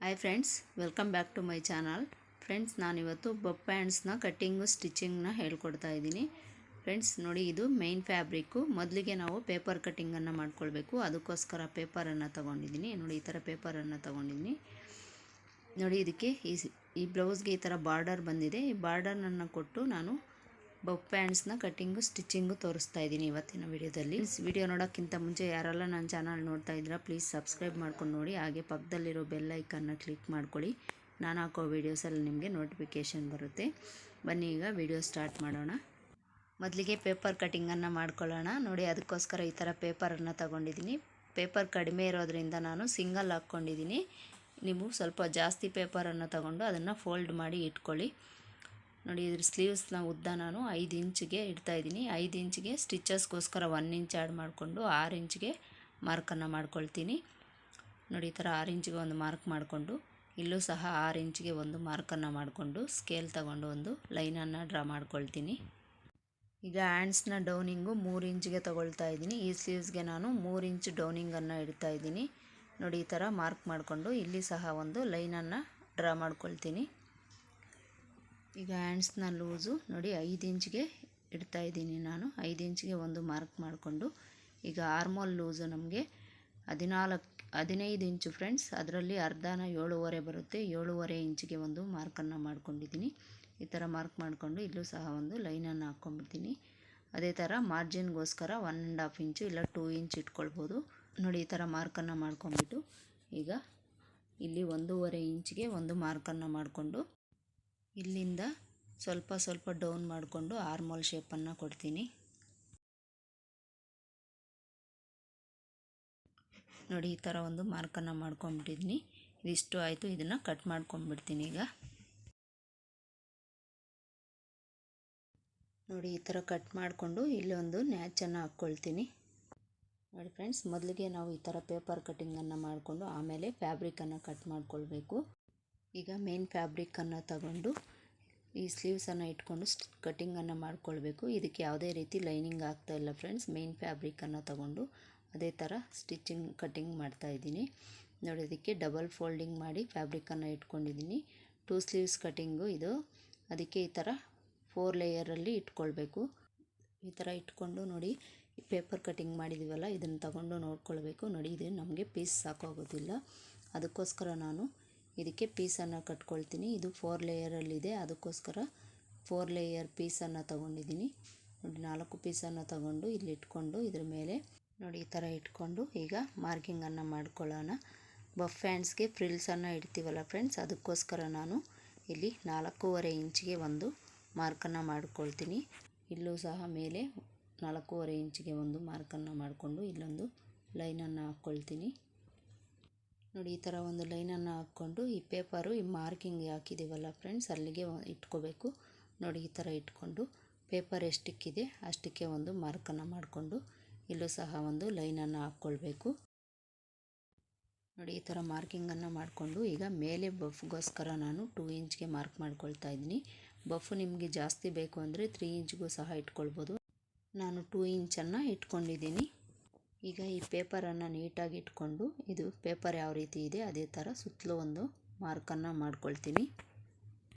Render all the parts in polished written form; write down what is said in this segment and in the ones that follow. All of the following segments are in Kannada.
Hi friends, welcome back to my channel. Friends, ನಾನಿವತ್ತು ಬಫ್ ಪ್ಯಾಂಟ್ಸ್ನ ಕಟ್ಟಿಂಗು ಸ್ಟಿಚಿಂಗ್ನ ಹೇಳ್ಕೊಡ್ತಾ ಇದ್ದೀನಿ. ಫ್ರೆಂಡ್ಸ್ ನೋಡಿ, ಇದು ಮೇನ್ ಫ್ಯಾಬ್ರಿಕ್ಕು. ಮೊದಲಿಗೆ ನಾವು ಪೇಪರ್ ಕಟ್ಟಿಂಗನ್ನು ಮಾಡ್ಕೊಳ್ಬೇಕು. ಅದಕ್ಕೋಸ್ಕರ ಪೇಪರನ್ನು ತೊಗೊಂಡಿದ್ದೀನಿ. ನೋಡಿ, ಈ ಥರ ಪೇಪರನ್ನು ತೊಗೊಂಡಿದ್ದೀನಿ. ನೋಡಿ, ಇದಕ್ಕೆ ಈ ಬ್ಲೌಸ್ಗೆ ಈ ಥರ ಬಾರ್ಡರ್ ಬಂದಿದೆ. ಈ ಬಾರ್ಡರ್ನನ್ನು ಕೊಟ್ಟು ನಾನು ಬಫ್ ಪ್ಯಾಂಟ್ಸ್ನ ಕಟ್ಟಿಂಗು ಸ್ಟಿಚಿಂಗು ತೋರಿಸ್ತಾ ಇದ್ದೀನಿ ಇವತ್ತಿನ ವಿಡಿಯೋದಲ್ಲಿ. ವಿಡಿಯೋ ನೋಡೋಕ್ಕಿಂತ ಮುಂಚೆ ಯಾರೆಲ್ಲ ನನ್ನ ಚಾನಲ್ ನೋಡ್ತಾ ಇದ್ದೀರಾ, ಪ್ಲೀಸ್ ಸಬ್ಸ್ಕ್ರೈಬ್ ಮಾಡ್ಕೊಂಡು ನೋಡಿ. ಹಾಗೆ ಪಕ್ಕದಲ್ಲಿರೋ ಬೆಲ್ ಐಕನ್ನ ಕ್ಲಿಕ್ ಮಾಡ್ಕೊಳ್ಳಿ. ನಾನು ಹಾಕೋ ವೀಡಿಯೋಸಲ್ಲಿ ನಿಮಗೆ ನೋಟಿಫಿಕೇಷನ್ ಬರುತ್ತೆ. ಬನ್ನಿ ಈಗ ವಿಡಿಯೋ ಸ್ಟಾರ್ಟ್ ಮಾಡೋಣ. ಮೊದಲಿಗೆ ಪೇಪರ್ ಕಟ್ಟಿಂಗನ್ನು ಮಾಡ್ಕೊಳ್ಳೋಣ. ನೋಡಿ, ಅದಕ್ಕೋಸ್ಕರ ಈ ಥರ ಪೇಪರನ್ನು ತೊಗೊಂಡಿದ್ದೀನಿ. ಪೇಪರ್ ಕಡಿಮೆ ಇರೋದ್ರಿಂದ ನಾನು ಸಿಂಗಲ್ ಹಾಕ್ಕೊಂಡಿದ್ದೀನಿ. ನೀವು ಸ್ವಲ್ಪ ಜಾಸ್ತಿ ಪೇಪರನ್ನು ತಗೊಂಡು ಅದನ್ನು ಫೋಲ್ಡ್ ಮಾಡಿ ಇಟ್ಕೊಳ್ಳಿ. ನೋಡಿ, ಇದ್ರ ಸ್ಲೀವ್ಸ್ನ ಉದ್ದ ನಾನು 5 ಇಂಚಿಗೆ ಇಡ್ತಾಯಿದ್ದೀನಿ. 5 ಇಂಚಿಗೆ ಸ್ಟಿಚಸ್ಗೋಸ್ಕರ 1 ಇಂಚ್ ಆ್ಯಡ್ ಮಾಡಿಕೊಂಡು 6 ಇಂಚಿಗೆ ಮಾರ್ಕನ್ನು ಮಾಡ್ಕೊಳ್ತೀನಿ. ನೋಡಿ, ಈ ಥರ 6 ಇಂಚಿಗೆ ಒಂದು ಮಾರ್ಕ್ ಮಾಡಿಕೊಂಡು ಇಲ್ಲೂ ಸಹ 6 ಇಂಚಿಗೆ ಒಂದು ಮಾರ್ಕನ್ನು ಮಾಡಿಕೊಂಡು ಸ್ಕೇಲ್ ತಗೊಂಡು ಒಂದು ಲೈನನ್ನು ಡ್ರಾ ಮಾಡ್ಕೊಳ್ತೀನಿ. ಈಗ ಹ್ಯಾಂಡ್ಸ್ನ ಡೌನಿಂಗು 3 ಇಂಚಿಗೆ ತೊಗೊಳ್ತಾ ಇದ್ದೀನಿ. ಈ ಸ್ಲೀವ್ಸ್ಗೆ ನಾನು 3 ಇಂಚ್ ಡೌನಿಂಗನ್ನು ಇಡ್ತಾ ಇದ್ದೀನಿ. ನೋಡಿ, ಈ ಥರ ಮಾರ್ಕ್ ಮಾಡಿಕೊಂಡು ಇಲ್ಲಿ ಸಹ ಒಂದು ಲೈನನ್ನು ಡ್ರಾ ಮಾಡ್ಕೊಳ್ತೀನಿ. ಈಗ ಹ್ಯಾಂಡ್ಸ್ನ ಲೂಸು ನೋಡಿ 5 ಇಂಚಿಗೆ ಇಡ್ತಾ ಇದ್ದೀನಿ ನಾನು. 5 ಇಂಚಿಗೆ ಒಂದು ಮಾರ್ಕ್ ಮಾಡಿಕೊಂಡು ಈಗ ಆರ್ಮೋಲ್ ಲೂಸು ನಮಗೆ 15 ಇಂಚು ಫ್ರೆಂಡ್ಸ್. ಅದರಲ್ಲಿ ಅರ್ಧನ 7.5 ಬರುತ್ತೆ. 7.5 ಇಂಚಿಗೆ ಒಂದು ಮಾರ್ಕನ್ನು ಮಾಡ್ಕೊಂಡಿದ್ದೀನಿ. ಈ ಥರ ಮಾರ್ಕ್ ಮಾಡಿಕೊಂಡು ಇಲ್ಲೂ ಸಹ ಒಂದು ಲೈನನ್ನು ಹಾಕ್ಕೊಂಡ್ಬಿಡ್ತೀನಿ. ಅದೇ ಥರ ಮಾರ್ಜಿನ್ಗೋಸ್ಕರ 1.5 ಇಂಚು ಇಲ್ಲ 2 ಇಂಚ್ ಇಟ್ಕೊಳ್ಬೋದು. ನೋಡಿ, ಈ ಥರ ಮಾರ್ಕನ್ನು ಮಾಡ್ಕೊಂಬಿಟ್ಟು ಈಗ ಇಲ್ಲಿ 1.5 ಇಂಚಿಗೆ ಒಂದು ಮಾರ್ಕನ್ನು ಮಾಡಿಕೊಂಡು ಇಲ್ಲಿಂದ ಸ್ವಲ್ಪ ಡೌನ್ ಮಾಡಿಕೊಂಡು ಆರ್ಮೋಲ್ ಶೇಪನ್ನು ಕೊಡ್ತೀನಿ. ನೋಡಿ, ಈ ಥರ ಒಂದು ಮಾರ್ಕನ್ನು ಮಾಡ್ಕೊಂಬಿಟ್ಟಿದ್ದೀನಿ. ಇದಿಷ್ಟು ಆಯಿತು. ಇದನ್ನು ಕಟ್ ಮಾಡ್ಕೊಂಬಿಡ್ತೀನಿ. ಈಗ ನೋಡಿ, ಈ ಥರ ಕಟ್ ಮಾಡಿಕೊಂಡು ಇಲ್ಲಿ ಒಂದು ನ್ಯಾಚನ್ನು ಹಾಕ್ಕೊಳ್ತೀನಿ. ನೋಡಿ ಫ್ರೆಂಡ್ಸ್, ಮೊದಲಿಗೆ ನಾವು ಈ ಥರ ಪೇಪರ್ ಕಟ್ಟಿಂಗನ್ನು ಮಾಡಿಕೊಂಡು ಆಮೇಲೆ ಫ್ಯಾಬ್ರಿಕನ್ನು ಕಟ್ ಮಾಡ್ಕೊಳ್ಬೇಕು. ಈಗ ಮೇನ್ ಫ್ಯಾಬ್ರಿಕನ್ನು ತಗೊಂಡು ಈ ಸ್ಲೀವ್ಸನ್ನು ಇಟ್ಕೊಂಡು ಕಟ್ಟಿಂಗನ್ನು ಮಾಡ್ಕೊಳ್ಬೇಕು. ಇದಕ್ಕೆ ಯಾವುದೇ ರೀತಿ ಲೈನಿಂಗ್ ಆಗ್ತಾಯಿಲ್ಲ ಫ್ರೆಂಡ್ಸ್. ಮೇನ್ ಫ್ಯಾಬ್ರಿಕನ್ನು ತಗೊಂಡು ಅದೇ ಥರ ಕಟ್ಟಿಂಗ್ ಮಾಡ್ತಾಯಿದ್ದೀನಿ. ನೋಡಿ, ಇದಕ್ಕೆ ಡಬಲ್ ಫೋಲ್ಡಿಂಗ್ ಮಾಡಿ ಫ್ಯಾಬ್ರಿಕನ್ನು ಇಟ್ಕೊಂಡಿದ್ದೀನಿ. 2 ಸ್ಲೀವ್ಸ್ ಕಟ್ಟಿಂಗು ಇದು. ಅದಕ್ಕೆ ಈ ಥರ 4 ಲೇಯರಲ್ಲಿ ಇಟ್ಕೊಳ್ಬೇಕು. ಈ ಥರ ಇಟ್ಕೊಂಡು ನೋಡಿ, ಪೇಪರ್ ಕಟ್ಟಿಂಗ್ ಮಾಡಿದ್ದೀವಲ್ಲ, ಇದನ್ನು ತಗೊಂಡು ನೋಡ್ಕೊಳ್ಬೇಕು. ನೋಡಿ, ಇದು ನಮಗೆ ಪೀಸ್ ಸಾಕಾಗೋದಿಲ್ಲ. ಅದಕ್ಕೋಸ್ಕರ ನಾನು ಇದಕ್ಕೆ ಪೀಸನ್ನು ಕಟ್ಕೊಳ್ತೀನಿ. ಇದು 4 ಲೇಯರಲ್ಲಿದೆ. ಅದಕ್ಕೋಸ್ಕರ 4 ಲೇಯರ್ ಪೀಸನ್ನು ತೊಗೊಂಡಿದ್ದೀನಿ. ನೋಡಿ, 4 ಪೀಸನ್ನು ತಗೊಂಡು ಇಲ್ಲಿ ಇಟ್ಕೊಂಡು ಇದ್ರ ಮೇಲೆ ನೋಡಿ ಈ ಥರ ಇಟ್ಕೊಂಡು ಈಗ ಮಾರ್ಕಿಂಗನ್ನು ಮಾಡ್ಕೊಳ್ಳೋಣ. ಬಫ್ ಹ್ಯಾಂಡ್ಸ್ಗೆ ಫ್ರಿಲ್ಸನ್ನು ಇಡ್ತೀವಲ್ಲ ಫ್ರೆಂಡ್ಸ್, ಅದಕ್ಕೋಸ್ಕರ ನಾನು ಇಲ್ಲಿ 4.5 ಇಂಚಿಗೆ ಒಂದು ಮಾರ್ಕನ್ನು ಮಾಡ್ಕೊಳ್ತೀನಿ. ಇಲ್ಲೂ ಸಹ ಮೇಲೆ 4.5 ಇಂಚಿಗೆ ಒಂದು ಮಾರ್ಕನ್ನು ಮಾಡಿಕೊಂಡು ಇಲ್ಲೊಂದು ಲೈನನ್ನು ಹಾಕ್ಕೊಳ್ತೀನಿ. ನೋಡಿ, ಈ ಥರ ಒಂದು ಲೈನನ್ನು ಹಾಕ್ಕೊಂಡು ಈ ಪೇಪರು ಈ ಮಾರ್ಕಿಂಗ್ ಹಾಕಿದ್ದೀವಲ್ಲ ಫ್ರೆಂಡ್ಸ್, ಅಲ್ಲಿಗೆ ಇಟ್ಕೋಬೇಕು. ನೋಡಿ, ಈ ಥರ ಇಟ್ಕೊಂಡು ಪೇಪರ್ ಎಷ್ಟಕ್ಕಿದೆ ಅಷ್ಟಕ್ಕೆ ಒಂದು ಮಾರ್ಕನ್ನು ಮಾಡಿಕೊಂಡು ಇಲ್ಲೂ ಸಹ ಒಂದು ಲೈನನ್ನು ಹಾಕ್ಕೊಳ್ಬೇಕು. ನೋಡಿ, ಈ ಥರ ಮಾರ್ಕಿಂಗನ್ನು ಮಾಡಿಕೊಂಡು ಈಗ ಮೇಲೆ ಬಫ್ಗೋಸ್ಕರ ನಾನು 2 ಇಂಚ್ಗೆ ಮಾರ್ಕ್ ಮಾಡ್ಕೊಳ್ತಾ ಇದ್ದೀನಿ. ಬಫ್ ನಿಮಗೆ ಜಾಸ್ತಿ ಬೇಕು ಅಂದರೆ 3 ಇಂಚ್ಗೂ ಸಹ ಇಟ್ಕೊಳ್ಬೋದು. ನಾನು 2 ಇಂಚನ್ನು ಇಟ್ಕೊಂಡಿದ್ದೀನಿ. ಈಗ ಈ ಪೇಪರನ್ನು ನೀಟಾಗಿ ಇಟ್ಕೊಂಡು ಇದು ಪೇಪರ್ ಯಾವ ರೀತಿ ಇದೆ ಅದೇ ಥರ ಸುತ್ತಲೂ ಒಂದು ಮಾರ್ಕನ್ನು ಮಾಡ್ಕೊಳ್ತೀನಿ.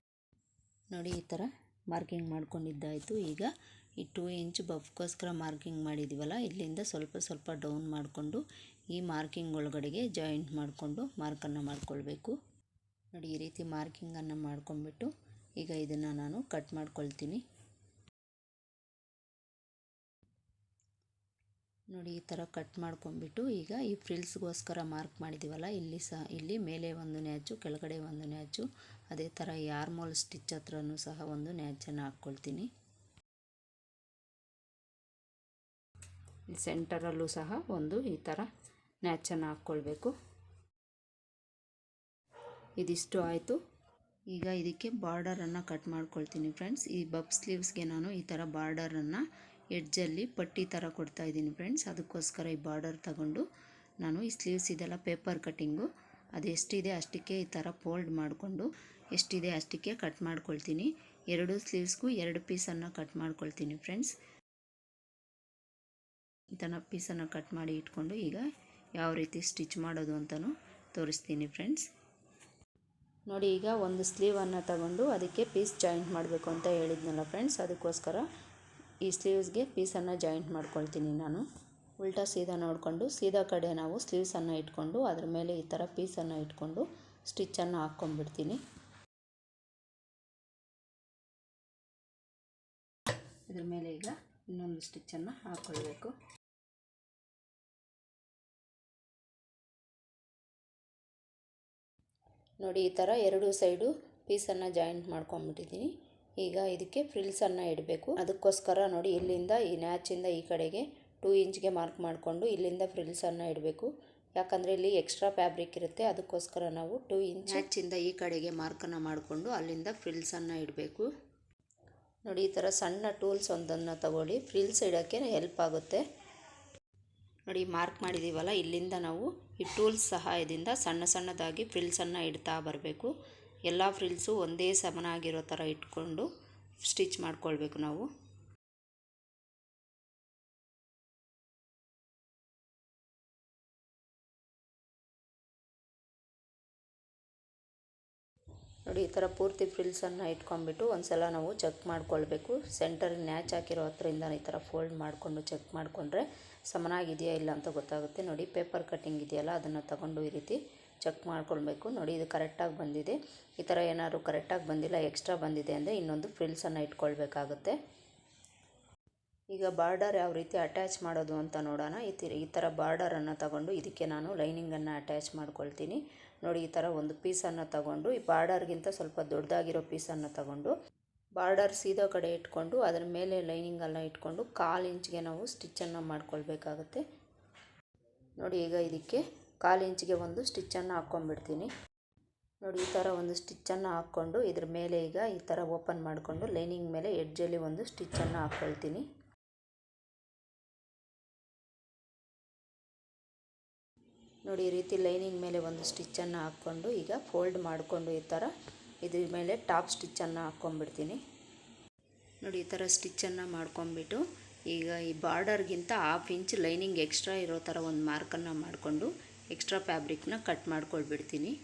ನೋಡಿ, ಈ ಥರ ಮಾರ್ಕಿಂಗ್ ಮಾಡ್ಕೊಂಡಿದ್ದಾಯಿತು. ಈಗ ಈ 2 ಇಂಚ್ ಬಫ್ಗೋಸ್ಕರ ಮಾರ್ಕಿಂಗ್ ಮಾಡಿದ್ದೀವಲ್ಲ, ಇಲ್ಲಿಂದ ಸ್ವಲ್ಪ ಡೌನ್ ಮಾಡಿಕೊಂಡು ಈ ಮಾರ್ಕಿಂಗ್ ಒಳಗಡೆಗೆ ಜಾಯಿಂಟ್ ಮಾಡಿಕೊಂಡು ಮಾರ್ಕನ್ನು ಮಾಡ್ಕೊಳ್ಬೇಕು. ನೋಡಿ, ಈ ರೀತಿ ಮಾರ್ಕಿಂಗನ್ನು ಮಾಡ್ಕೊಂಡ್ಬಿಟ್ಟು ಈಗ ಇದನ್ನು ನಾನು ಕಟ್ ಮಾಡ್ಕೊಳ್ತೀನಿ. ನೋಡಿ, ಈ ಥರ ಕಟ್ ಮಾಡ್ಕೊಂಡ್ಬಿಟ್ಟು ಈಗ ಈ ಫ್ರಿಲ್ಸ್ಗೋಸ್ಕರ ಮಾರ್ಕ್ ಮಾಡಿದ್ದೀವಲ್ಲ, ಇಲ್ಲಿ ಮೇಲೆ ಒಂದು ನ್ಯಾಚು, ಕೆಳಗಡೆ ಒಂದು ನ್ಯಾಚು, ಅದೇ ಥರ ಈ ಆರ್ಮೋಲ್ ಸ್ಟಿಚ್ ಹತ್ರನೂ ಸಹ ಒಂದು ನ್ಯಾಚನ್ನು ಹಾಕ್ಕೊಳ್ತೀನಿ. ಈ ಸೆಂಟರಲ್ಲೂ ಸಹ ಒಂದು ಈ ಥರ ನ್ಯಾಚನ್ನು ಹಾಕ್ಕೊಳ್ಬೇಕು. ಇದಿಷ್ಟು ಆಯಿತು. ಈಗ ಇದಕ್ಕೆ ಬಾರ್ಡರನ್ನು ಕಟ್ ಮಾಡ್ಕೊಳ್ತೀನಿ ಫ್ರೆಂಡ್ಸ್. ಈ ಬಫ್ ಸ್ಲೀವ್ಸ್ಗೆ ನಾನು ಈ ಥರ ಬಾರ್ಡರನ್ನು ಎಡ್ಜಲ್ಲಿ ಪಟ್ಟಿ ಥರ ಕೊಡ್ತಾ ಇದ್ದೀನಿ ಫ್ರೆಂಡ್ಸ್. ಅದಕ್ಕೋಸ್ಕರ ಈ ಬಾರ್ಡರ್ ತಗೊಂಡು ನಾನು ಈ ಸ್ಲೀವ್ಸ್ ಇದೆಲ್ಲ ಪೇಪರ್ ಕಟ್ಟಿಂಗು ಅದು ಎಷ್ಟಿದೆ ಅಷ್ಟಕ್ಕೆ ಈ ಥರ ಫೋಲ್ಡ್ ಮಾಡಿಕೊಂಡು ಎಷ್ಟಿದೆ ಅಷ್ಟಕ್ಕೆ ಕಟ್ ಮಾಡ್ಕೊಳ್ತೀನಿ. 2 ಸ್ಲೀವ್ಸ್ಗೂ 2 ಪೀಸನ್ನು ಕಟ್ ಮಾಡ್ಕೊಳ್ತೀನಿ ಫ್ರೆಂಡ್ಸ್. ಈ ಥರ ಪೀಸನ್ನು ಕಟ್ ಮಾಡಿ ಇಟ್ಕೊಂಡು ಈಗ ಯಾವ ರೀತಿ ಸ್ಟಿಚ್ ಮಾಡೋದು ಅಂತಲೂ ತೋರಿಸ್ತೀನಿ ಫ್ರೆಂಡ್ಸ್. ನೋಡಿ ಈಗ ಒಂದು ಸ್ಲೀವನ್ನು ತಗೊಂಡು ಅದಕ್ಕೆ ಪೀಸ್ ಜಾಯಿಂಟ್ ಮಾಡಬೇಕು ಅಂತ ಹೇಳಿದ್ನಲ್ಲ ಫ್ರೆಂಡ್ಸ್, ಅದಕ್ಕೋಸ್ಕರ ಈ ಸ್ಲೀವ್ಸ್ಗೆ ಪೀಸನ್ನು ಜಾಯಿಂಟ್ ಮಾಡ್ಕೊಳ್ತೀನಿ ನಾನು. ಉಲ್ಟಾ ಸೀದಾ ನೋಡಿಕೊಂಡು ಸೀದಾ ಕಡೆ ನಾವು ಸ್ಲೀವ್ಸನ್ನು ಇಟ್ಕೊಂಡು ಅದ್ರ ಮೇಲೆ ಈ ಥರ ಪೀಸನ್ನು ಇಟ್ಕೊಂಡು ಸ್ಟಿಚ್ಚನ್ನು ಹಾಕ್ಕೊಂಡ್ಬಿಡ್ತೀನಿ. ಇದ್ರ ಮೇಲೆ ಈಗ ಇನ್ನೊಂದು ಸ್ಟಿಚ್ಚನ್ನು ಹಾಕ್ಕೊಳ್ಬೇಕು. ನೋಡಿ ಈ ಥರ ಎರಡು ಸೈಡು ಪೀಸನ್ನು ಜಾಯಿಂಟ್ ಮಾಡ್ಕೊಂಡ್ಬಿಟ್ಟಿದ್ದೀನಿ. ಈಗ ಇದಕ್ಕೆ ಫ್ರಿಲ್ಸನ್ನು ಇಡಬೇಕು. ಅದಕ್ಕೋಸ್ಕರ ನೋಡಿ ಇಲ್ಲಿಂದ ಈ ನ್ಯಾಚಿಂದ ಈ ಕಡೆಗೆ 2 ಇಂಚ್ಗೆ ಮಾರ್ಕ್ ಮಾಡಿಕೊಂಡು ಇಲ್ಲಿಂದ ಫ್ರಿಲ್ಸನ್ನು ಇಡಬೇಕು. ಯಾಕಂದರೆ ಇಲ್ಲಿ ಎಕ್ಸ್ಟ್ರಾ ಫ್ಯಾಬ್ರಿಕ್ ಇರುತ್ತೆ, ಅದಕ್ಕೋಸ್ಕರ ನಾವು 2 ಇಂಚ್ ನ್ಯಾಚಿಂದ ಈ ಕಡೆಗೆ ಮಾರ್ಕನ್ನು ಮಾಡಿಕೊಂಡು ಅಲ್ಲಿಂದ ಫ್ರಿಲ್ಸನ್ನು ಇಡಬೇಕು. ನೋಡಿ ಈ ಥರ ಸಣ್ಣ ಟೂಲ್ಸ್ ಒಂದನ್ನು ತಗೊಳ್ಳಿ, ಫ್ರಿಲ್ಸ್ ಇಡೋಕ್ಕೆ ಹೆಲ್ಪ್ ಆಗುತ್ತೆ. ನೋಡಿ ಮಾರ್ಕ್ ಮಾಡಿದ್ದೀವಲ್ಲ, ಇಲ್ಲಿಂದ ನಾವು ಈ ಟೂಲ್ಸ್ ಸಹಾಯದಿಂದ ಸಣ್ಣ ಸಣ್ಣದಾಗಿ ಫ್ರಿಲ್ಸನ್ನು ಇಡ್ತಾ ಬರಬೇಕು. ಎಲ್ಲ ಫ್ರಿಲ್ಸು ಒಂದೇ ಸಮನಾಗಿರೋ ಥರ ಇಟ್ಕೊಂಡು ಸ್ಟಿಚ್ ಮಾಡ್ಕೊಳ್ಬೇಕು ನಾವು. ನೋಡಿ ಈ ಥರ ಪೂರ್ತಿ ಫ್ರಿಲ್ಸನ್ನು ಇಟ್ಕೊಂಡ್ಬಿಟ್ಟು ಒಂದು ಸಲ ನಾವು ಚೆಕ್ ಮಾಡ್ಕೊಳ್ಬೇಕು. ಸೆಂಟರಿಗೆ ನ್ಯಾಚ್ ಹಾಕಿರೋ ಹತ್ರದಿಂದ ಈ ಥರ ಫೋಲ್ಡ್ ಮಾಡಿಕೊಂಡು ಚೆಕ್ ಮಾಡಿಕೊಂಡ್ರೆ ಸಮನಾಗಿದೆಯಾ ಇಲ್ಲ ಅಂತ ಗೊತ್ತಾಗುತ್ತೆ. ನೋಡಿ ಪೇಪರ್ ಕಟ್ಟಿಂಗ್ ಇದೆಯಲ್ಲ, ಅದನ್ನು ತಗೊಂಡು ಈ ರೀತಿ ಚೆಕ್ ಮಾಡ್ಕೊಳ್ಬೇಕು. ನೋಡಿ ಇದು ಕರೆಕ್ಟಾಗಿ ಬಂದಿದೆ. ಈ ಥರ ಏನಾದ್ರು ಕರೆಕ್ಟಾಗಿ ಬಂದಿಲ್ಲ, ಎಕ್ಸ್ಟ್ರಾ ಬಂದಿದೆ ಅಂದರೆ ಇನ್ನೊಂದು ಫ್ರಿಲ್ಸನ್ನು ಇಟ್ಕೊಳ್ಬೇಕಾಗುತ್ತೆ. ಈಗ ಬಾರ್ಡರ್ ಯಾವ ರೀತಿ ಅಟ್ಯಾಚ್ ಮಾಡೋದು ಅಂತ ನೋಡೋಣ. ಈ ಥರ ಬಾರ್ಡರನ್ನು ತಗೊಂಡು ಇದಕ್ಕೆ ನಾನು ಲೈನಿಂಗನ್ನು ಅಟ್ಯಾಚ್ ಮಾಡ್ಕೊಳ್ತೀನಿ. ನೋಡಿ ಈ ಥರ ಒಂದು ಪೀಸನ್ನು ತಗೊಂಡು ಈ ಬಾರ್ಡರ್ಗಿಂತ ಸ್ವಲ್ಪ ದೊಡ್ಡದಾಗಿರೋ ಪೀಸನ್ನು ತಗೊಂಡು ಬಾರ್ಡರ್ ಸೀದಾ ಕಡೆ ಇಟ್ಕೊಂಡು ಅದರ ಮೇಲೆ ಲೈನಿಂಗೆಲ್ಲ ಇಟ್ಕೊಂಡು 1/4 ಇಂಚ್ಗೆ ನಾವು ಸ್ಟಿಚ್ಚನ್ನು ಮಾಡ್ಕೊಳ್ಬೇಕಾಗುತ್ತೆ. ನೋಡಿ ಈಗ ಇದಕ್ಕೆ 1/4 ಇಂಚ್ಗೆ ಒಂದು ಸ್ಟಿಚ್ಚನ್ನು ಹಾಕ್ಕೊಂಡ್ಬಿಡ್ತೀನಿ. ನೋಡಿ ಈ ಥರ ಒಂದು ಸ್ಟಿಚ್ಚನ್ನು ಹಾಕ್ಕೊಂಡು ಇದ್ರ ಮೇಲೆ ಈಗ ಈ ಥರ ಓಪನ್ ಮಾಡಿಕೊಂಡು ಲೈನಿಂಗ್ ಮೇಲೆ ಎಡ್ಜಲ್ಲಿ ಒಂದು ಸ್ಟಿಚ್ಚನ್ನು ಹಾಕ್ಕೊಳ್ತೀನಿ. ನೋಡಿ ಈ ರೀತಿ ಲೈನಿಂಗ್ ಮೇಲೆ ಒಂದು ಸ್ಟಿಚ್ಚನ್ನು ಹಾಕ್ಕೊಂಡು ಈಗ ಫೋಲ್ಡ್ ಮಾಡಿಕೊಂಡು ಈ ಥರ ಇದ್ರ ಮೇಲೆ ಟಾಪ್ ಸ್ಟಿಚ್ಚನ್ನು ಹಾಕ್ಕೊಂಡ್ಬಿಡ್ತೀನಿ. ನೋಡಿ ಈ ಥರ ಸ್ಟಿಚ್ಚನ್ನು ಮಾಡ್ಕೊಂಬಿಟ್ಟು ಈಗ ಈ ಬಾರ್ಡರ್ಗಿಂತ 1/2 ಇಂಚ್ ಲೈನಿಂಗ್ ಎಕ್ಸ್ಟ್ರಾ ಇರೋ ಥರ ಒಂದು ಮಾರ್ಕನ್ನು ಮಾಡಿಕೊಂಡು ಎಕ್ಸ್ಟ್ರಾ ಫ್ಯಾಬ್ರಿಕ್ನ ಕಟ್ ಮಾಡ್ಕೊಳ್ಬಿಡ್ತೀನಿ.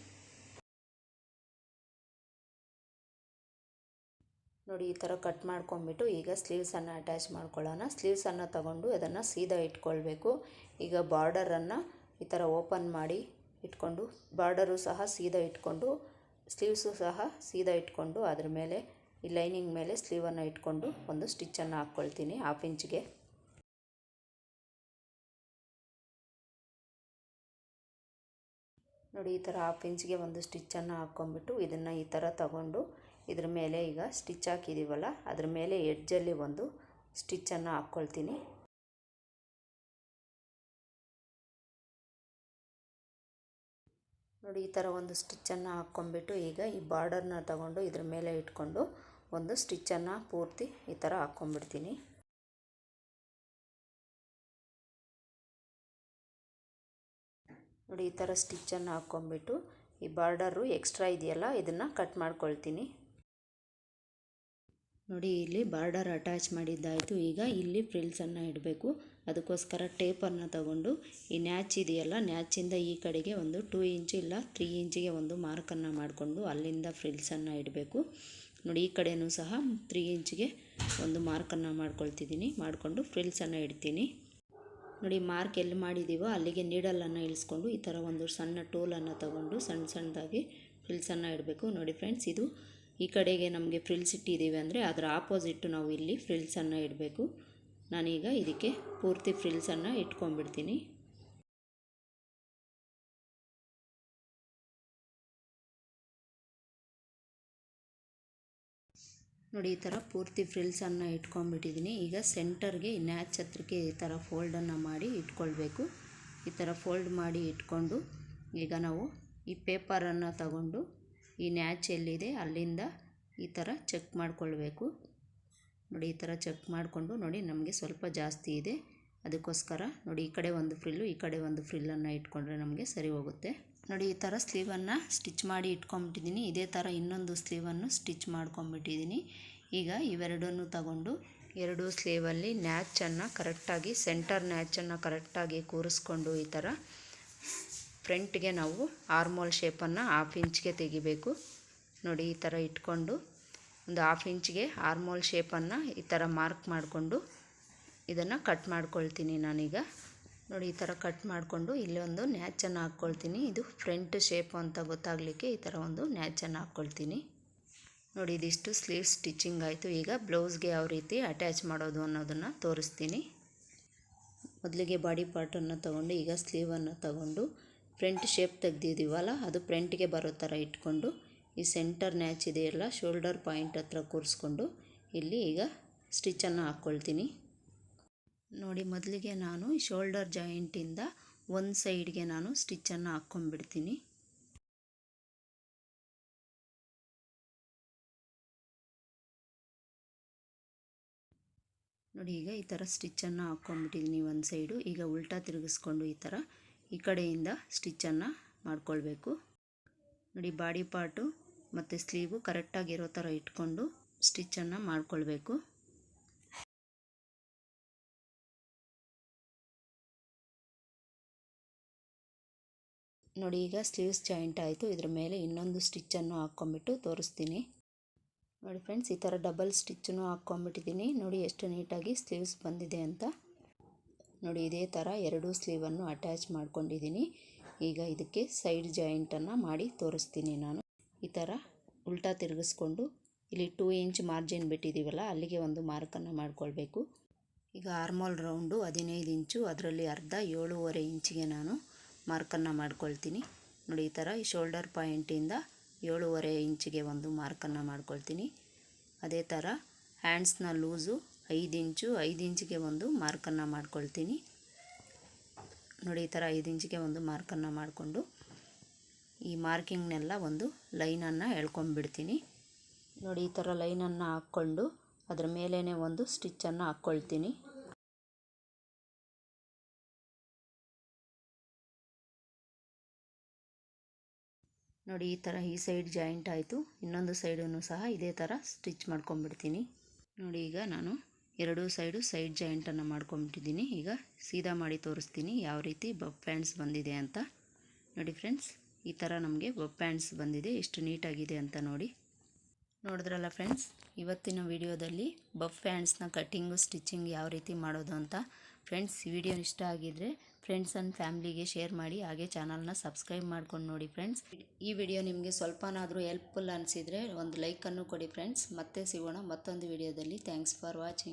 ನೋಡಿ ಈ ಥರ ಕಟ್ ಮಾಡ್ಕೊಂಬಿಟ್ಟು ಈಗ ಸ್ಲೀವ್ಸನ್ನು ಅಟ್ಯಾಚ್ ಮಾಡ್ಕೊಳ್ಳೋಣ. ಸ್ಲೀವ್ಸನ್ನು ತಗೊಂಡು ಅದನ್ನು ಸೀದಾ ಇಟ್ಕೊಳ್ಬೇಕು. ಈಗ ಬಾರ್ಡರನ್ನು ಈ ಥರ ಓಪನ್ ಮಾಡಿ ಇಟ್ಕೊಂಡು ಬಾರ್ಡರು ಸಹ ಸೀದಾ ಇಟ್ಕೊಂಡು ಸ್ಲೀವ್ಸು ಸಹ ಸೀದಾ ಇಟ್ಕೊಂಡು ಅದ್ರ ಮೇಲೆ ಈ ಲೈನಿಂಗ್ ಮೇಲೆ ಸ್ಲೀವನ್ನು ಇಟ್ಕೊಂಡು ಒಂದು ಸ್ಟಿಚ್ಚನ್ನು ಹಾಕ್ಕೊಳ್ತೀನಿ 1/2 ಇಂಚ್ಗೆ. ನೋಡಿ ಈ ಥರ 1/2 ಇಂಚ್ಗೆ ಒಂದು ಸ್ಟಿಚ್ಚನ್ನು ಹಾಕ್ಕೊಂಬಿಟ್ಟು ಇದನ್ನು ಈ ಥರ ತಗೊಂಡು ಇದ್ರ ಮೇಲೆ ಈಗ ಸ್ಟಿಚ್ ಹಾಕಿದ್ದೀವಲ್ಲ ಅದ್ರ ಮೇಲೆ ಎಡ್ಜಲ್ಲಿ ಒಂದು ಸ್ಟಿಚ್ಚನ್ನು ಹಾಕ್ಕೊಳ್ತೀನಿ. ನೋಡಿ ಈ ಥರ ಒಂದು ಸ್ಟಿಚ್ಚನ್ನು ಹಾಕ್ಕೊಂಬಿಟ್ಟು ಈಗ ಈ ಬಾರ್ಡರ್ನ ತಗೊಂಡು ಇದ್ರ ಮೇಲೆ ಇಟ್ಕೊಂಡು ಒಂದು ಸ್ಟಿಚ್ಚನ್ನು ಪೂರ್ತಿ ಈ ಥರ ಹಾಕ್ಕೊಂಬಿಡ್ತೀನಿ. ನೋಡಿ ಈ ಥರ ಸ್ಟಿಚ್ಚನ್ನು ಹಾಕ್ಕೊಂಬಿಟ್ಟು ಈ ಬಾರ್ಡರು ಎಕ್ಸ್ಟ್ರಾ ಇದೆಯಲ್ಲ ಇದನ್ನು ಕಟ್ ಮಾಡ್ಕೊಳ್ತೀನಿ. ನೋಡಿ ಇಲ್ಲಿ ಬಾರ್ಡರ್ ಅಟ್ಯಾಚ್ ಮಾಡಿದ್ದಾಯಿತು. ಈಗ ಇಲ್ಲಿ ಫ್ರಿಲ್ಸನ್ನು ಇಡಬೇಕು. ಅದಕ್ಕೋಸ್ಕರ ಟೇಪನ್ನು ತಗೊಂಡು ಈ ನ್ಯಾಚ್ ಇದೆಯಲ್ಲ, ನ್ಯಾಚಿಂದ ಈ ಕಡೆಗೆ ಒಂದು 2 ಇಂಚ್ ಇಲ್ಲ 3 ಇಂಚಿಗೆ ಒಂದು ಮಾರ್ಕನ್ನು ಮಾಡಿಕೊಂಡು ಅಲ್ಲಿಂದ ಫ್ರಿಲ್ಸನ್ನು ಇಡಬೇಕು. ನೋಡಿ ಈ ಕಡೆಯೂ ಸಹ 3 ಇಂಚಿಗೆ ಒಂದು ಮಾರ್ಕನ್ನು ಮಾಡ್ಕೊಳ್ತಿದ್ದೀನಿ. ಮಾಡಿಕೊಂಡು ಫ್ರಿಲ್ಸನ್ನು ಇಡ್ತೀನಿ. ನೋಡಿ ಮಾರ್ಕ್ ಎಲ್ಲಿ ಮಾಡಿದ್ದೀವೋ ಅಲ್ಲಿಗೆ ನೀಡಲನ್ನು ಇಳಿಸ್ಕೊಂಡು ಈ ಥರ ಒಂದು ಸಣ್ಣ ಟೂಲನ್ನು ತಗೊಂಡು ಸಣ್ಣದಾಗಿ ಫ್ರಿಲ್ಸನ್ನು ಇಡಬೇಕು. ನೋಡಿ ಫ್ರೆಂಡ್ಸ್, ಇದು ಈ ಕಡೆಗೆ ನಮಗೆ ಫ್ರಿಲ್ಸ್ ಇಟ್ಟಿದ್ದೀವಿ ಅಂದರೆ ಅದರ ಆಪೋಸಿಟ್ಟು ನಾವು ಇಲ್ಲಿ ಫ್ರಿಲ್ಸನ್ನು ಇಡಬೇಕು. ನಾನೀಗ ಇದಕ್ಕೆ ಪೂರ್ತಿ ಫ್ರಿಲ್ಸನ್ನು ಇಟ್ಕೊಂಡ್ಬಿಡ್ತೀನಿ. ನೋಡಿ ಈ ಥರ ಪೂರ್ತಿ ಫ್ರಿಲ್ಸನ್ನು ಇಟ್ಕೊಂಡ್ಬಿಟ್ಟಿದ್ದೀನಿ. ಈಗ ಸೆಂಟರ್ಗೆ ನ್ಯಾಚ್ ಹತ್ರಕ್ಕೆ ಈ ಥರ ಫೋಲ್ಡನ್ನು ಮಾಡಿ ಇಟ್ಕೊಳ್ಬೇಕು. ಈ ಥರ ಫೋಲ್ಡ್ ಮಾಡಿ ಇಟ್ಕೊಂಡು ಈಗ ನಾವು ಈ ಪೇಪರನ್ನು ತಗೊಂಡು ಈ ನ್ಯಾಚ್ ಎಲ್ಲಿದೆ ಅಲ್ಲಿಂದ ಈ ಥರ ಚೆಕ್ ಮಾಡಿಕೊಳ್ಬೇಕು. ನೋಡಿ ಈ ಥರ ಚೆಕ್ ಮಾಡಿಕೊಂಡು ನೋಡಿ ನಮಗೆ ಸ್ವಲ್ಪ ಜಾಸ್ತಿ ಇದೆ, ಅದಕ್ಕೋಸ್ಕರ ನೋಡಿ ಈ ಕಡೆ ಒಂದು ಫ್ರಿಲ್ಲು ಈ ಕಡೆ ಒಂದು ಫ್ರಿಲ್ಲನ್ನು ಇಟ್ಕೊಂಡ್ರೆ ನಮಗೆ ಸರಿ ಹೋಗುತ್ತೆ. ನೋಡಿ ಈ ಥರ ಸ್ಲೀವನ್ನು ಸ್ಟಿಚ್ ಮಾಡಿ ಇಟ್ಕೊಂಡ್ಬಿಟ್ಟಿದ್ದೀನಿ. ಇದೇ ಥರ ಇನ್ನೊಂದು ಸ್ಲೀವನ್ನು ಸ್ಟಿಚ್ ಮಾಡ್ಕೊಂಡ್ಬಿಟ್ಟಿದ್ದೀನಿ. ಈಗ ಇವೆರಡನ್ನು ತಗೊಂಡು ಎರಡು ಸ್ಲೀವಲ್ಲಿ ನ್ಯಾಚನ್ನು ಕರೆಕ್ಟಾಗಿ ಸೆಂಟರ್ ನ್ಯಾಚನ್ನು ಕರೆಕ್ಟಾಗಿ ಕೂರಿಸ್ಕೊಂಡು ಈ ಥರ ಫ್ರಂಟ್ಗೆ ನಾವು ಆರ್ಮೋಲ್ ಶೇಪನ್ನು 1/2 ಇಂಚ್ಗೆ ತೆಗಿಬೇಕು. ನೋಡಿ ಈ ಥರ ಇಟ್ಕೊಂಡು ಒಂದು 1/2 ಇಂಚಿಗೆ ಆರ್ಮೋಲ್ ಶೇಪನ್ನು ಈ ಥರ ಮಾರ್ಕ್ ಮಾಡಿಕೊಂಡು ಇದನ್ನು ಕಟ್ ಮಾಡ್ಕೊಳ್ತೀನಿ ನಾನೀಗ. ನೋಡಿ ಈ ಥರ ಕಟ್ ಮಾಡಿಕೊಂಡು ಇಲ್ಲಿ ಒಂದು ನ್ಯಾಚನ್ನು ಹಾಕ್ಕೊಳ್ತೀನಿ. ಇದು ಫ್ರಂಟ್ ಶೇಪ್ ಅಂತ ಗೊತ್ತಾಗಲಿಕ್ಕೆ ಈ ಥರ ಒಂದು ನ್ಯಾಚನ್ನು ಹಾಕ್ಕೊಳ್ತೀನಿ. ನೋಡಿ ಇದಿಷ್ಟು ಸ್ಲೀವ್ ಸ್ಟಿಚಿಂಗ್ ಆಯಿತು. ಈಗ ಬ್ಲೌಸ್ಗೆ ಯಾವ ರೀತಿ ಅಟ್ಯಾಚ್ ಮಾಡೋದು ಅನ್ನೋದನ್ನು ತೋರಿಸ್ತೀನಿ. ಮೊದಲಿಗೆ ಬಾಡಿ ಪಾರ್ಟನ್ನು ತಗೊಂಡು ಈಗ ಸ್ಲೀವನ್ನು ತಗೊಂಡು ಫ್ರಂಟ್ ಶೇಪ್ ತೆಗ್ದಿದ್ದೀವಲ್ಲ ಅದು ಫ್ರಂಟ್ಗೆ ಬರೋ ಥರ ಇಟ್ಕೊಂಡು ಈ ಸೆಂಟರ್ ನ್ಯಾಚ್ ಇದೆಯಲ್ಲ ಶೋಲ್ಡರ್ ಪಾಯಿಂಟ್ ಹತ್ರ ಕೂರಿಸ್ಕೊಂಡು ಇಲ್ಲಿ ಈಗ ಸ್ಟಿಚ್ಚನ್ನು ಹಾಕ್ಕೊಳ್ತೀನಿ. ನೋಡಿ ಮೊದಲಿಗೆ ನಾನು ಈ ಶೋಲ್ಡರ್ ಜಾಯಿಂಟಿಂದ ಒಂದು ಸೈಡ್ಗೆ ನಾನು ಸ್ಟಿಚ್ಚನ್ನು ಹಾಕ್ಕೊಂಡ್ಬಿಡ್ತೀನಿ. ನೋಡಿ ಈಗ ಈ ಥರ ಸ್ಟಿಚ್ಚನ್ನು ಹಾಕ್ಕೊಂಡ್ಬಿಟ್ಟಿದ್ದೀನಿ ಒಂದು ಸೈಡು. ಈಗ ಉಲ್ಟಾ ತಿರುಗಿಸ್ಕೊಂಡು ಈ ಥರ ಈ ಕಡೆಯಿಂದ ಸ್ಟಿಚ್ಚನ್ನು ಮಾಡ್ಕೊಳ್ಬೇಕು. ನೋಡಿ ಬಾಡಿ ಪಾರ್ಟು ಮತ್ತು ಸ್ಲೀವು ಕರೆಕ್ಟಾಗಿರೋ ಥರ ಇಟ್ಕೊಂಡು ಸ್ಟಿಚ್ಚನ್ನು ಮಾಡ್ಕೊಳ್ಬೇಕು. ನೋಡಿ ಈಗ ಸ್ಲೀವ್ಸ್ ಜಾಯಿಂಟ್ ಆಯಿತು. ಇದ್ರ ಮೇಲೆ ಇನ್ನೊಂದು ಸ್ಟಿಚ್ಚನ್ನು ಹಾಕ್ಕೊಂಬಿಟ್ಟು ತೋರಿಸ್ತೀನಿ. ನೋಡಿ ಫ್ರೆಂಡ್ಸ್ ಈ ಥರ ಡಬಲ್ ಸ್ಟಿಚ್ಚನ್ನು ಹಾಕ್ಕೊಂಬಿಟ್ಟಿದ್ದೀನಿ. ನೋಡಿ ಎಷ್ಟು ನೀಟಾಗಿ ಸ್ಲೀವ್ಸ್ ಬಂದಿದೆ ಅಂತ. ನೋಡಿ ಇದೇ ಥರ ಎರಡೂ ಸ್ಲೀವನ್ನು ಅಟ್ಯಾಚ್ ಮಾಡ್ಕೊಂಡಿದ್ದೀನಿ. ಈಗ ಇದಕ್ಕೆ ಸೈಡ್ ಜಾಯಿಂಟನ್ನು ಮಾಡಿ ತೋರಿಸ್ತೀನಿ ನಾನು. ಈ ಥರ ಉಲ್ಟಾ ತಿರುಗಿಸ್ಕೊಂಡು ಇಲ್ಲಿ 2 ಇಂಚ್ ಮಾರ್ಜಿನ್ ಬಿಟ್ಟಿದ್ದೀವಲ್ಲ ಅಲ್ಲಿಗೆ ಒಂದು ಮಾರ್ಕನ್ನು ಮಾಡ್ಕೊಳ್ಬೇಕು. ಈಗ ಆರ್ಮೋಲ್ ರೌಂಡು 15 ಇಂಚು, ಅದರಲ್ಲಿ ಅರ್ಧ 7.5 ಇಂಚಿಗೆ ನಾನು ಮಾರ್ಕನ್ನು ಮಾಡ್ಕೊಳ್ತೀನಿ. ನೋಡಿ ಈ ಥರ ಈ ಶೋಲ್ಡರ್ ಪಾಯಿಂಟಿಂದ 7.5 ಇಂಚಿಗೆ ಒಂದು ಮಾರ್ಕನ್ನು ಮಾಡ್ಕೊಳ್ತೀನಿ. ಅದೇ ಥರ ಹ್ಯಾಂಡ್ಸ್ನ ಲೂಸು 5 ಇಂಚು, 5 ಇಂಚಿಗೆ ಒಂದು ಮಾರ್ಕನ್ನು ಮಾಡ್ಕೊಳ್ತೀನಿ. ನೋಡಿ ಈ ಥರ 5 ಇಂಚಿಗೆ ಒಂದು ಮಾರ್ಕನ್ನು ಮಾಡಿಕೊಂಡು ಈ ಮಾರ್ಕಿಂಗ್ನೆಲ್ಲ ಒಂದು ಲೈನನ್ನು ಎಳ್ಕೊಂಡ್ಬಿಡ್ತೀನಿ. ನೋಡಿ ಈ ಥರ ಲೈನನ್ನು ಹಾಕ್ಕೊಂಡು ಅದರ ಮೇಲೇ ಒಂದು ಸ್ಟಿಚ್ಚನ್ನು ಹಾಕ್ಕೊಳ್ತೀನಿ. ನೋಡಿ ಈ ಥರ ಈ ಸೈಡ್ ಜಾಯಿಂಟ್ ಆಯಿತು. ಇನ್ನೊಂದು ಸೈಡನ್ನು ಸಹ ಇದೇ ಥರ ಸ್ಟಿಚ್ ಮಾಡ್ಕೊಂಡ್ಬಿಡ್ತೀನಿ. ನೋಡಿ ಈಗ ನಾನು ಎರಡೂ ಸೈಡ್ ಜಾಯಿಂಟನ್ನು ಮಾಡ್ಕೊಂಬಿಟ್ಟಿದ್ದೀನಿ. ಈಗ ಸೀದಾ ಮಾಡಿ ತೋರಿಸ್ತೀನಿ ಯಾವ ರೀತಿ ಬಫ್ ಪ್ಯಾಂಟ್ಸ್ ಬಂದಿದೆ ಅಂತ. ನೋಡಿ ಫ್ರೆಂಡ್ಸ್ ಈ ಥರ ನಮಗೆ ಬಫ್ ಪ್ಯಾಂಟ್ಸ್ ಬಂದಿದೆ. ಎಷ್ಟು ನೀಟಾಗಿದೆ ಅಂತ ನೋಡಿ. ನೋಡಿದ್ರಲ್ಲ ಫ್ರೆಂಡ್ಸ್, ಇವತ್ತಿನ ವಿಡಿಯೋದಲ್ಲಿ ಬಫ್ ಪ್ಯಾಂಟ್ಸ್ನ ಕಟ್ಟಿಂಗು ಸ್ಟಿಚಿಂಗ್ ಯಾವ ರೀತಿ ಮಾಡೋದು ಅಂತ. ಫ್ರೆಂಡ್ಸ್ ಈ ವಿಡಿಯೋ ಇಷ್ಟ ಆಗಿದ್ದರೆ ಫ್ರೆಂಡ್ಸ್ ಆ್ಯಂಡ್ ಫ್ಯಾಮ್ಲಿಗೆ ಶೇರ್ ಮಾಡಿ, ಹಾಗೆ ಚಾನಲ್ನ ಸಬ್ಸ್ಕ್ರೈಬ್ ಮಾಡ್ಕೊಂಡು ನೋಡಿ ಫ್ರೆಂಡ್ಸ್. ಈ ವಿಡಿಯೋ ನಿಮಗೆ ಸ್ವಲ್ಪನಾದರೂ ಹೆಲ್ಪ್ಫುಲ್ ಅನಿಸಿದರೆ ಒಂದು ಲೈಕನ್ನು ಕೊಡಿ ಫ್ರೆಂಡ್ಸ್. ಮತ್ತೆ ಸಿಗೋಣ ಮತ್ತೊಂದು ವಿಡಿಯೋದಲ್ಲಿ. Thanks for watching.